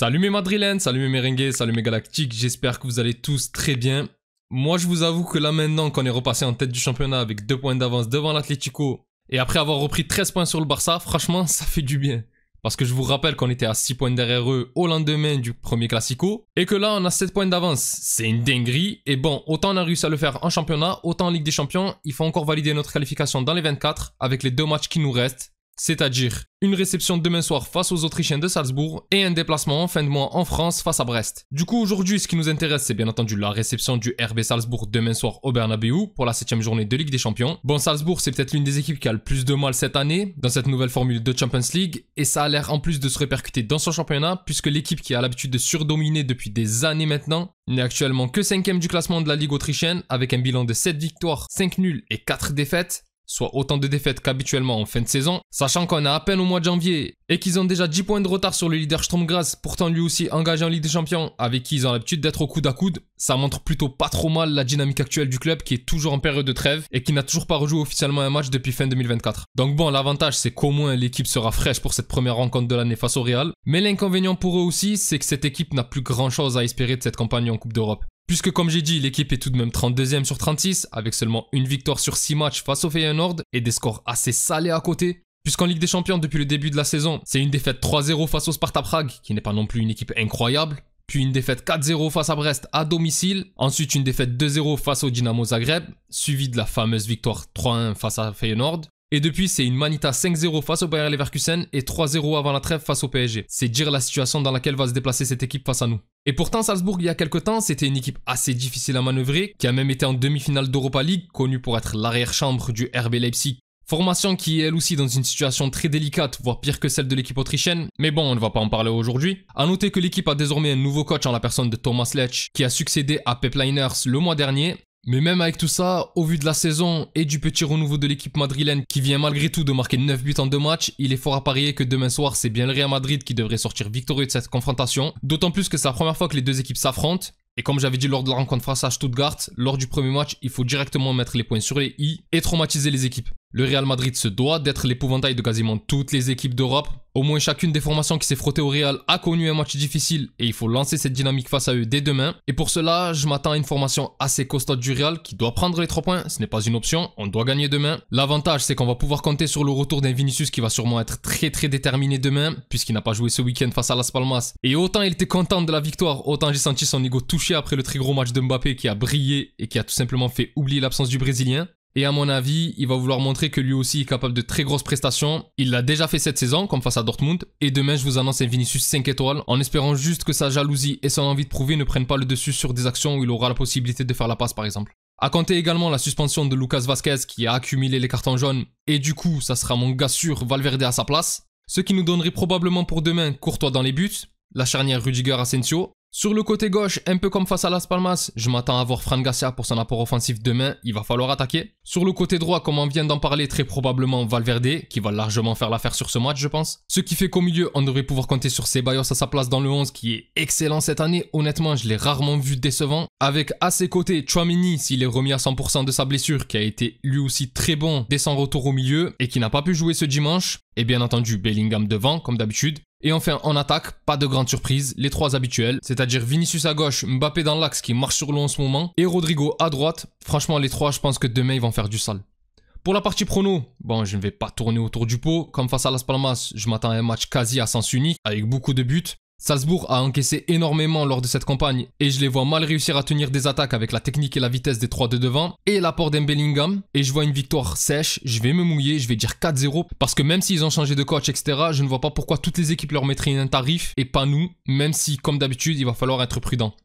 Salut mes Madrilènes, salut mes merengues, salut mes galactiques, j'espère que vous allez tous très bien. Moi je vous avoue que là maintenant qu'on est repassé en tête du championnat avec 2 points d'avance devant l'Atlético et après avoir repris 13 points sur le Barça, franchement ça fait du bien. Parce que je vous rappelle qu'on était à 6 points derrière eux au lendemain du premier Classico et que là on a 7 points d'avance, c'est une dinguerie. Et bon, autant on a réussi à le faire en championnat, autant en Ligue des Champions, il faut encore valider notre qualification dans les 24 avec les 2 matchs qui nous restent. C'est-à-dire une réception demain soir face aux Autrichiens de Salzbourg et un déplacement en fin de mois en France face à Brest. Du coup aujourd'hui ce qui nous intéresse c'est bien entendu la réception du RB Salzbourg demain soir au Bernabeu pour la 7ème journée de Ligue des Champions. Bon, Salzbourg c'est peut-être l'une des équipes qui a le plus de mal cette année dans cette nouvelle formule de Champions League et ça a l'air en plus de se répercuter dans son championnat puisque l'équipe qui a l'habitude de surdominer depuis des années maintenant n'est actuellement que 5ème du classement de la Ligue autrichienne avec un bilan de 7 victoires, 5 nuls et 4 défaites. Soit autant de défaites qu'habituellement en fin de saison, sachant qu'on est à peine au mois de janvier et qu'ils ont déjà 10 points de retard sur le leader Sturm Graz, pourtant lui aussi engagé en Ligue des Champions, avec qui ils ont l'habitude d'être au coude à coude. Ça montre plutôt pas trop mal la dynamique actuelle du club qui est toujours en période de trêve et qui n'a toujours pas rejoué officiellement un match depuis fin 2024. Donc bon, l'avantage c'est qu'au moins l'équipe sera fraîche pour cette première rencontre de l'année face au Real, mais l'inconvénient pour eux aussi c'est que cette équipe n'a plus grand chose à espérer de cette campagne en Coupe d'Europe. Puisque comme j'ai dit, l'équipe est tout de même 32ème sur 36, avec seulement une victoire sur 6 matchs face au Feyenoord et des scores assez salés à côté. Puisqu'en Ligue des Champions, depuis le début de la saison, c'est une défaite 3-0 face au Sparta Prague, qui n'est pas non plus une équipe incroyable, puis une défaite 4-0 face à Brest à domicile, ensuite une défaite 2-0 face au Dynamo Zagreb, suivie de la fameuse victoire 3-1 face à Feyenoord. Et depuis, c'est une manita 5-0 face au Bayer Leverkusen et 3-0 avant la trêve face au PSG. C'est dire la situation dans laquelle va se déplacer cette équipe face à nous. Et pourtant, Salzbourg, il y a quelques temps, c'était une équipe assez difficile à manœuvrer, qui a même été en demi-finale d'Europa League, connue pour être l'arrière-chambre du RB Leipzig. Formation qui est elle aussi dans une situation très délicate, voire pire que celle de l'équipe autrichienne, mais bon, on ne va pas en parler aujourd'hui. A noter que l'équipe a désormais un nouveau coach en la personne de Thomas Letch, qui a succédé à Pep Leiners le mois dernier. Mais même avec tout ça, au vu de la saison et du petit renouveau de l'équipe madrilène qui vient malgré tout de marquer 9 buts en 2 matchs, il est fort à parier que demain soir c'est bien le Real Madrid qui devrait sortir victorieux de cette confrontation. D'autant plus que c'est la première fois que les deux équipes s'affrontent. Et comme j'avais dit lors de la rencontre face à Stuttgart, lors du premier match, il faut directement mettre les points sur les i et traumatiser les équipes. Le Real Madrid se doit d'être l'épouvantail de quasiment toutes les équipes d'Europe. Au moins chacune des formations qui s'est frottée au Real a connu un match difficile et il faut lancer cette dynamique face à eux dès demain. Et pour cela, je m'attends à une formation assez costaud du Real qui doit prendre les 3 points, ce n'est pas une option, on doit gagner demain. L'avantage c'est qu'on va pouvoir compter sur le retour d'un Vinicius qui va sûrement être très déterminé demain puisqu'il n'a pas joué ce week-end face à Las Palmas. Et autant il était content de la victoire, autant j'ai senti son ego touché après le très gros match de Mbappé qui a brillé et qui a tout simplement fait oublier l'absence du Brésilien. Et à mon avis, il va vouloir montrer que lui aussi est capable de très grosses prestations. Il l'a déjà fait cette saison, comme face à Dortmund. Et demain, je vous annonce un Vinicius 5 étoiles, en espérant juste que sa jalousie et son envie de prouver ne prennent pas le dessus sur des actions où il aura la possibilité de faire la passe par exemple. À compter également la suspension de Lucas Vazquez qui a accumulé les cartons jaunes. Et du coup, ça sera mon gars sûr Valverde à sa place. Ce qui nous donnerait probablement pour demain Courtois dans les buts, la charnière Rudiger-Asensio. Sur le côté gauche, un peu comme face à Las Palmas, je m'attends à voir Fran Garcia pour son apport offensif demain, il va falloir attaquer. Sur le côté droit, comme on vient d'en parler, très probablement Valverde, qui va largement faire l'affaire sur ce match je pense. Ce qui fait qu'au milieu, on devrait pouvoir compter sur Ceballos à sa place dans le 11 qui est excellent cette année, honnêtement je l'ai rarement vu décevant. Avec à ses côtés Tchouaméni s'il est remis à 100% de sa blessure, qui a été lui aussi très bon dès son retour au milieu et qui n'a pas pu jouer ce dimanche. Et bien entendu Bellingham devant, comme d'habitude. Et enfin en attaque, pas de grande surprise, les 3 habituels, c'est-à-dire Vinicius à gauche, Mbappé dans l'axe qui marche sur l'eau en ce moment, et Rodrigo à droite. Franchement les 3 je pense que demain ils vont faire du sale. Pour la partie prono, bon je ne vais pas tourner autour du pot, comme face à Las Palmas, je m'attends à un match quasi à sens unique, avec beaucoup de buts. Salzbourg a encaissé énormément lors de cette campagne et je les vois mal réussir à tenir des attaques avec la technique et la vitesse des 3 de devant et l'apport d'un Bellingham et je vois une victoire sèche, je vais me mouiller, je vais dire 4-0 parce que même s'ils ont changé de coach etc, je ne vois pas pourquoi toutes les équipes leur mettraient un tarif et pas nous, même si comme d'habitude il va falloir être prudent.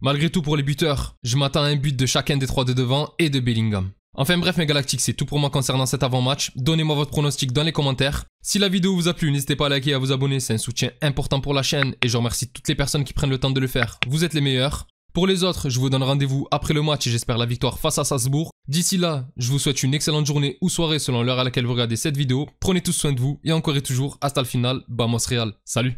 Malgré tout pour les buteurs, je m'attends à un but de chacun des 3 de devant et de Bellingham. Enfin bref mes galactiques, c'est tout pour moi concernant cet avant-match. Donnez-moi votre pronostic dans les commentaires. Si la vidéo vous a plu, n'hésitez pas à liker et à vous abonner, c'est un soutien important pour la chaîne et je remercie toutes les personnes qui prennent le temps de le faire. Vous êtes les meilleurs. Pour les autres, je vous donne rendez-vous après le match et j'espère la victoire face à Salzbourg. D'ici là, je vous souhaite une excellente journée ou soirée selon l'heure à laquelle vous regardez cette vidéo. Prenez tous soin de vous et encore et toujours, hasta le final, vamos Real. Salut!